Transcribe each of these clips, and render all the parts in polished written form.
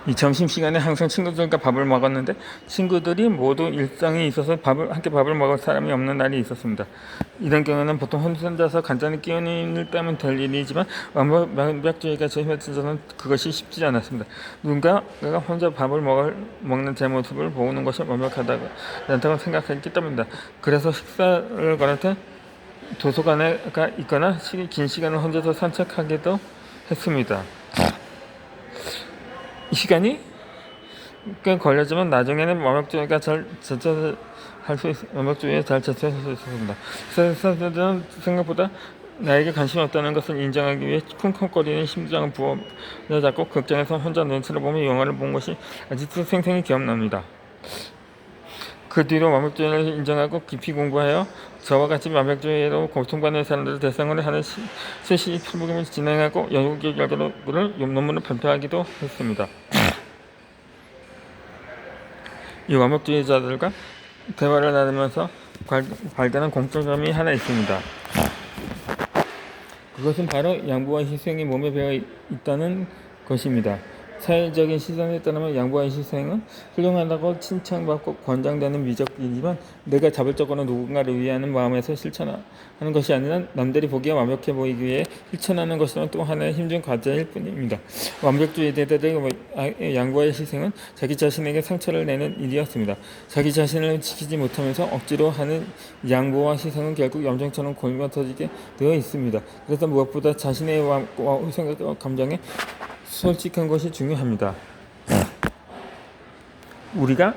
이 점심시간에 항상 친구들과 밥을 먹었는데 친구들이 모두 일정이 있어서 함께 밥을 먹을 사람이 없는 날이 있었습니다. 이런 경우는 보통 혼자서 간단히 끼니를 빼면 될 일이지만 완벽주의가 심해져서는 그것이 쉽지 않았습니다. 누군가가 혼자 밥을 먹는 제 모습을 보는 것이 완벽하다고 생각했기 때문입니다. 그래서 식사를 거를 때 도서관에가 있거나 긴 시간을 혼자서 산책하기도 했습니다. 이 시간이 꽤 걸렸지만 나중에는 완벽주의에 잘 대처할 수 있었습니다. 사람들은 생각보다 나에게 관심이 없다는 것을 인정하기 위해 쿵쿵거리는 심장을 부여잡고 극장에서 혼자 눈치를 보며 영화를 본 것이 아직도 생생히 기억납니다. 그 뒤로 완벽주의를 인정하고 깊이 공부하여 저와 같이 완벽주의로 고통받는 사람들을 대상으로 하는 수시 프로그램을 진행하고 연구 결과를 논문을 발표하기도 했습니다. 이 완벽주의자들과 대화를 나누면서 발견한 공통점이 하나 있습니다. 그것은 바로 양보와 희생이 몸에 배어 있다는 것입니다. 사회적인 시선에 따르면 양보와 희생은 훌륭하다고 칭찬받고 권장되는 미적이지만 내가 자발적으로 누군가를 위하는 마음에서 실천하는 것이 아니라 남들이 보기에 완벽해 보이기 위해 실천하는 것은 또 하나의 힘든 과제일 뿐입니다. 완벽주의자들의 양보와 희생은 자기 자신에게 상처를 내는 일이었습니다. 자기 자신을 지키지 못하면서 억지로 하는 양보와 희생은 결국 염증처럼 골마 터지게 되어 있습니다. 그래서 무엇보다 자신의 생각과 감정에 솔직한 것이 중요합니다. 우리가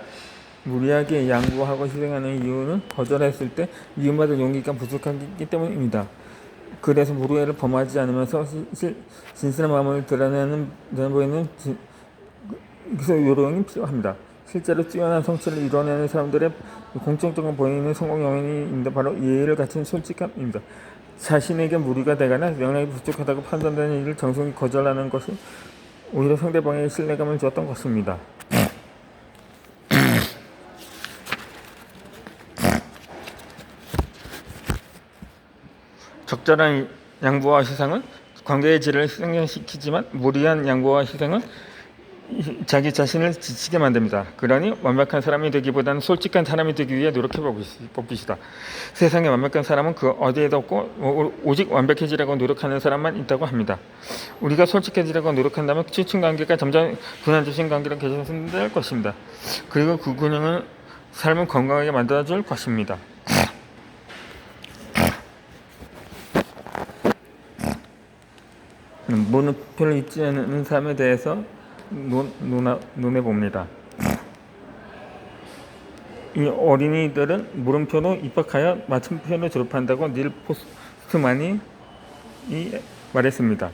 무리하게 양보하고 희생하는 이유는 거절했을 때 미움받을 용기가 부족하기 때문입니다. 그래서 무례를 범하지 않으면서 진실한 마음을 드러내보이는 요령이 필요합니다. 실제로 뛰어난 성취를 이뤄내는 사람들의 공통적으로 보이는 성공 요인이 바로 예의를 갖춘 솔직함입니다. 자신에게 무리가 되거나 영향이 부족하다고 판단되는 일을 정성히 거절하는 것이 오히려 상대방에게 신뢰감을 주었던 것입니다. 적절한 양보와 희생은 관계의 질을 상승시키지만 무리한 양보와 희생은 자기 자신을 지치게 만듭니다. 그러니 완벽한 사람이 되기보다는 솔직한 사람이 되기 위해 노력해 봅시다. 세상에 완벽한 사람은 그 어디에도 없고 오직 완벽해지려고 노력하는 사람만 있다고 합니다. 우리가 솔직해지려고 노력한다면 친친관계가 점점 균형주신 관계로 개선될 것입니다. 그리고 그 균형은 삶을 건강하게 만들어줄 것입니다. 물음표를 잊지 않는 삶에 대해서 논해봅니다. 이 어린이들은 물음표로 입학하여 마침표로 졸업한다고 닐 포스트만이 말했습니다.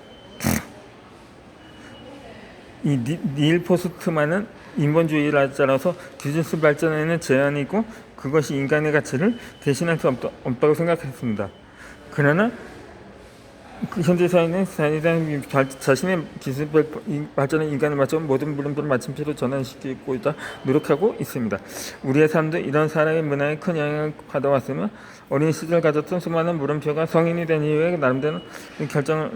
이 닐 포스트만은 인본주의자라서 기술수 발전에는 제한이고 그것이 인간의 가치를 대신할 수 없다고 생각했습니다. 그러나 현재 사회는 자신의 기술 발전의 인간을 맞춰 모든 물음표를 마침표로 전환시키고자 노력하고 있습니다. 우리의 삶도 이런 사회의 문화에 큰 영향을 받아왔으며 어린 시절 가졌던 수많은 물음표가 성인이 된 이후에 나름대로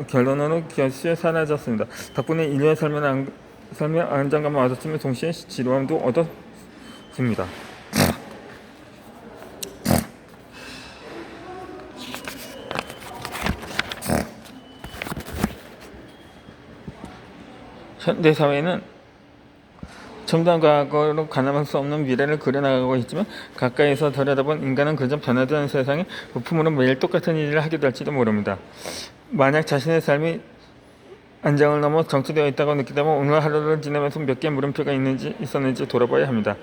결론으로 결실에 사라졌습니다. 덕분에 인류의 삶의 안정감을 얻었으며 동시에 지루함도 얻었습니다. 현대 사회는 첨단 과거로 가늠할 수 없는 미래를 그려나가고 있지만 가까이서 들여다본 인간은 그저 변화되는 세상의 부품으로 매일 똑같은 일을 하게 될지도 모릅니다. 만약 자신의 삶이 안정을 넘어 정체되어 있다고 느끼다면 오늘 하루를 지내면서 몇 개의 물음표가 있었는지 돌아봐야 합니다.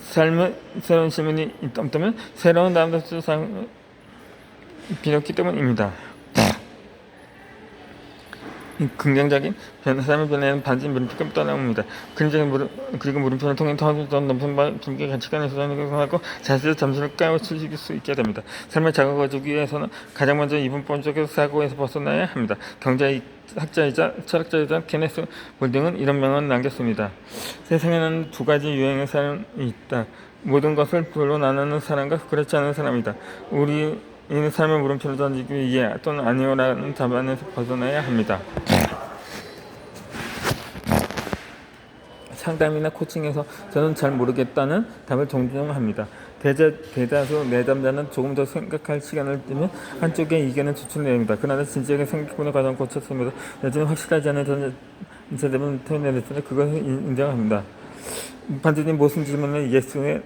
삶의 새로운 질문이 있다면 새로운 다음 세상을 빌었기 때문입니다. 긍정적인 삶의 변화에는 반드시 물음표가 떠나옵니다. 그리고 물음표를 통해 더 높은 분계 가치관에서 성장하고 자신의 점수를 까우칠 수 있게 됩니다. 삶을 작아가기 위해서는 가장 먼저 이분법적 사고에서 벗어나야 합니다. 경제학자이자 철학자이자 케네스 볼딩은 이런 명언을 남겼습니다. 세상에는 두 가지 유형의 사람이 있다. 모든 것을 둘로 나누는 사람과 그렇지 않은 사람이다. 우리는 삶의 물음표를 던지기 위해 또는 아니오라는 답안에서 벗어나야 합니다. 상담이나 코칭에서 저는 잘 모르겠다는 답을 종종 합니다. 대다수 내담자는 조금 더 생각할 시간을 두면 한쪽의 의견을 추천해냅니다. 그러나 진지하게 생각해보는 과정을 거쳤습니다. 여전히 확실하지 않은 전제답을 표현해냈으나 그것을 인정합니다. 반드시 무슨 질문을 예스나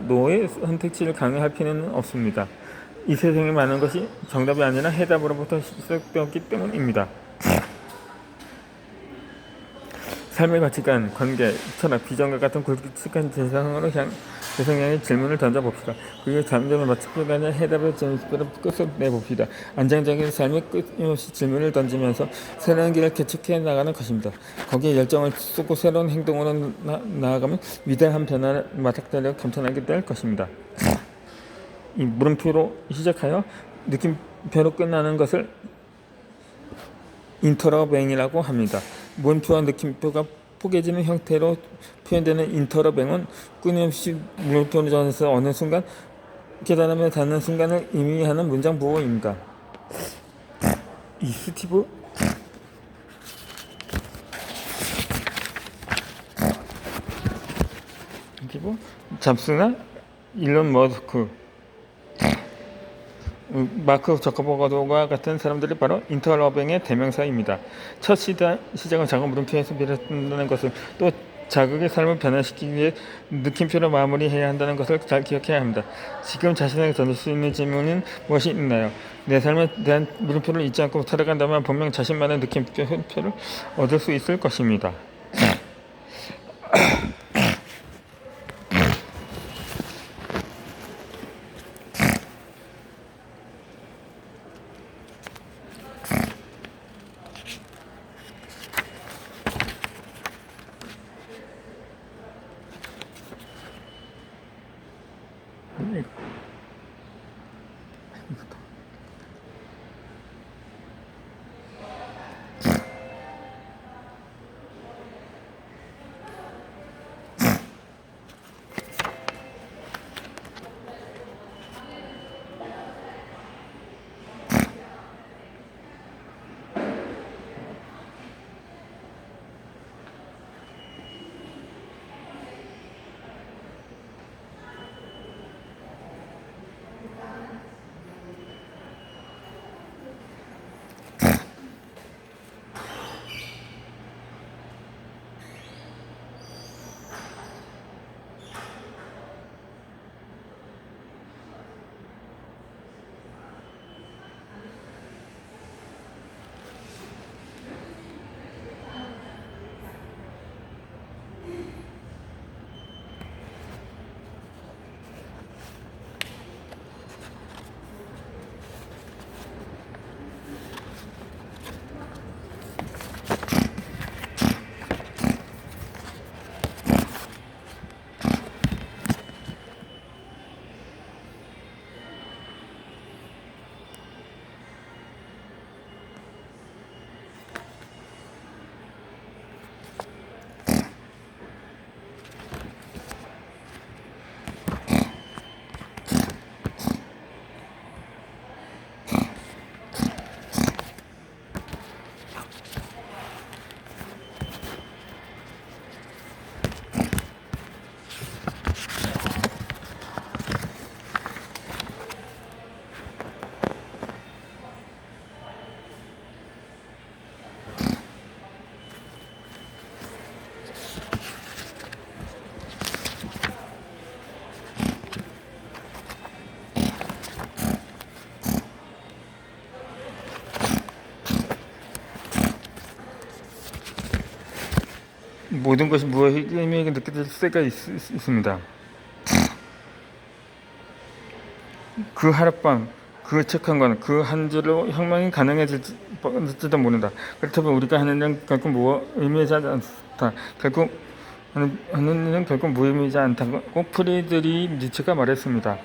노의 선택지를 강요할 필요는 없습니다. 이 세상에 많은 것이 정답이 아니라 해답으로부터 시작되었기 때문입니다. 삶의 가치관, 관계, 철학, 비전과 같은 굵직한 세상향의 질문을 던져봅시다. 그리고 잠잠을 맞춰보기 아니라 해답을 점수로 끝을 내봅시다. 안정적인 삶에 끊임없이 질문을 던지면서 새로운 길을 개척해 나가는 것입니다. 거기에 열정을 쏟고 새로운 행동으로 나아가면 위대한 변화를 맞닥뜨려 겸손하게 될 것입니다. 이 물음표로 시작하여 느낌표로 끝나는 것을 인터러뱅이라고 합니다. 물음표와 느낌표가 포개지는 형태로 표현되는 인터러뱅은 끊임없이 물음표를 전해서 어느 순간 깨달음에 닿는 순간을 의미하는 문장 부호입니다. 이 스티브 잡스나 일론 머스크, 마크 저커버그와 같은 사람들이 바로 인터러뱅의 대명사입니다. 첫 시작은 작은 물음표에서 비롯된다는 것을, 또 자극의 삶을 변화시키기 위해 느낌표로 마무리해야 한다는 것을 잘 기억해야 합니다. 지금 자신에게 던질 수 있는 질문은 무엇이 있나요? 내 삶에 대한 물음표를 잊지 않고 살아간다면 분명 자신만의 느낌표를 얻을 수 있을 것입니다. 모든 것이 무엇이 의미에게 느껴질 때가 있습니다. 그 하룻밤, 그 책 한 권, 그 한 줄로 혁명이 가능해질지도 모른다. 그렇다면 우리가 하는 일은 결국 의미하지 않다. 하는 일은 결국 무의미하지 않다고 프리드리 니체가 말했습니다.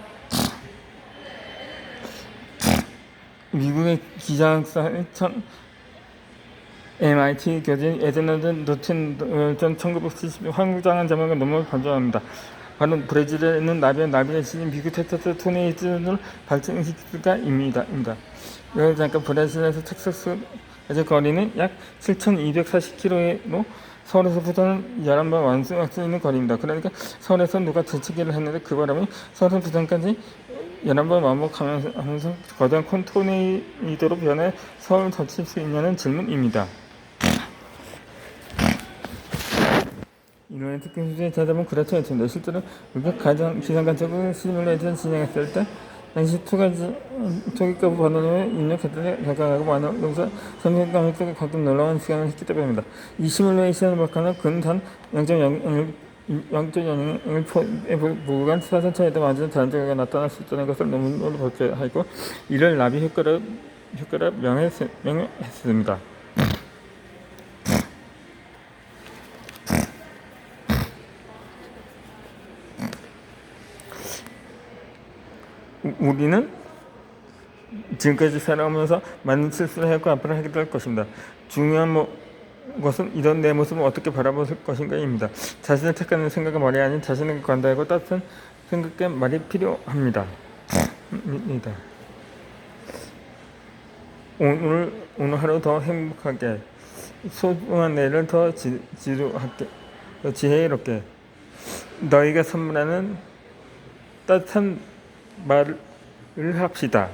미국의 기자학사의 MIT 교수인 에드너드 노튼 1970년 황당한 자막을 너무 반대합니다. 바로 브라질에 있는 나비의 신인 미국 텍사스 토네이도를 발전시키기가 입니다. 여기 잠깐 브라질에서 텍사스까지 거리는 약 7,240km로 서울에서 부산은 11번 완수할 수 있는 거리입니다. 그러니까 서울에서 누가 재치기를 했는데 그 바람에 서울에서 부산까지 11번 왕복하면서 거대한 콘토네이도로 변해 서울 덮칠 수 있냐는 질문입니다. 이론의 특징 수준에 찾아보면 그렇지 않습니다. 실제로 우리가 가장 기상관측을 시뮬레이션 진행했을 때 당시 초기값을 받아내며 입력했을 때 각각하고 많은 동사 선택감에 가끔 놀라운 시간을 했기 때문입니다. 이 시뮬레이션을 바탕으로 근단 0.01%의 부간 사선 차이도 완전 다른 결과가 나타날 수 있다는 것을 논문으로 발표하고 이를 나비 효과라 명했습니다. 우리는 지금까지 살아오면서 많은 실수를 했고 앞으로 하게 될 것입니다. 중요한 것은 이런 내 모습을 어떻게 바라볼 것인가입니다. 자신을 택하는 생각은 말이 아닌 자신에게 관대하고 따뜻한 생각의 말이 필요합니다. 오늘 하루 더 행복하게, 소중한 내일을 더 지루하게, 더 지혜롭게 너희가 선물하는 따뜻한 말을 합시다.